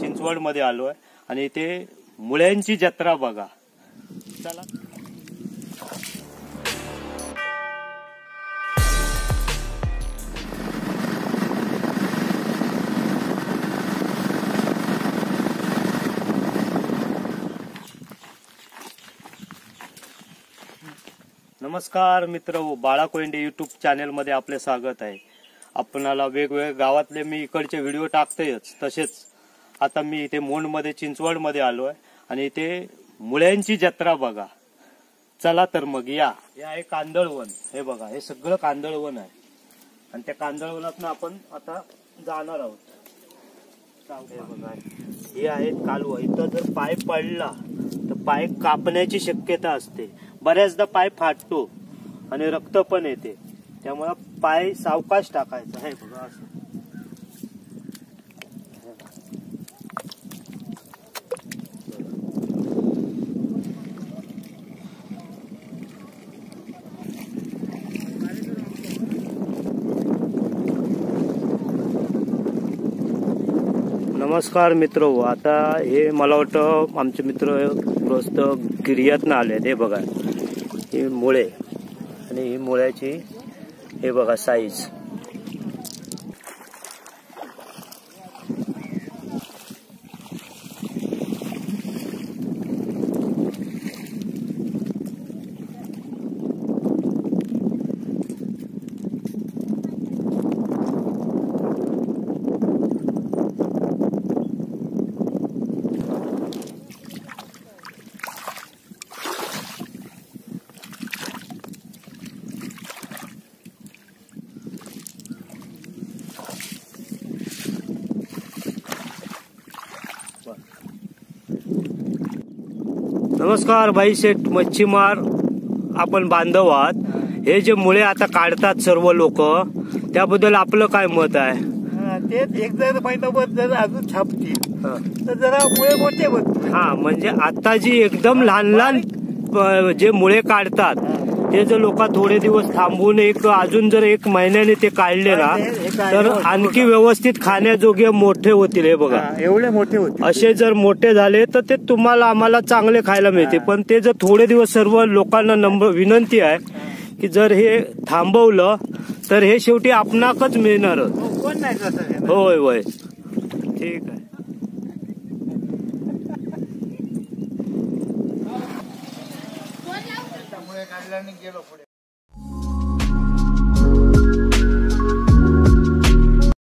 चिंचवड मध्ये आलोय आणि इथे मुळ्यांची जत्रा बघा. चला. नमस्कार मित्र, बाळा कोयंडे युट्यूब चॅनल मध्ये आपले स्वागत आहे. आपणाला वेगवेगळ्या गावातले मी इकडचे व्हिडिओ टाकतेच, तसेच आता मी इथे मोंड मध्ये चिंचवड मध्ये आलोय आणि इथे मुळ्यांची जत्रा बघा. चला तर मग या. हे आहे कांदळवन. हे बघा, हे सगळं कांदळवन आहे आणि त्या कांदळवनातून आपण आता जाणार आहोत. हे बघा, हे आहेत कालवा. इथं जर पाय पडला तर पाय कापण्याची शक्यता असते. बऱ्याचदा पाय फाटतो आणि रक्त पण येते, त्यामुळे पाय सावकाश टाकायचा. हे बघा असं. नमस्कार मित्र, आता हे मला वाटतं आमचे मित्र रोस्त गिर्यातनं आले. हे बघा, हे मुळे आणि ही मुळ्याची हे बघा साईज. नमस्कार भाई शेठ, मच्छीमार आपण बांधव आहात. हे जे मुळे आता काढतात सर्व लोक, त्याबद्दल आपलं काय मत आहे? तेच एक जर महिनाभर जर अजून छापतील तर जरा मुळे मोठे होतील. हा, म्हणजे आता जी एकदम लहान लहान जे मुळे काढतात ते जर लोक थोडे दिवस थांबून अजून जर एक महिन्याने ते काढले ना तर आणखी व्यवस्थित खाण्याजोगे मोठे होतील. हे बघा, एवढे मोठे होतील. असे जर मोठे झाले तर ते तुम्हाला आम्हाला चांगले खायला मिळते. पण ते जर थोडे दिवस, सर्व लोकांना नम्र विनंती आहे की जर हे थांबवलं तर हे शेवटी आपणाकच मिळणार. कोण नाही करत. होय होय, ठीक आहे. मुळे काढल्याने गेलो पुढे.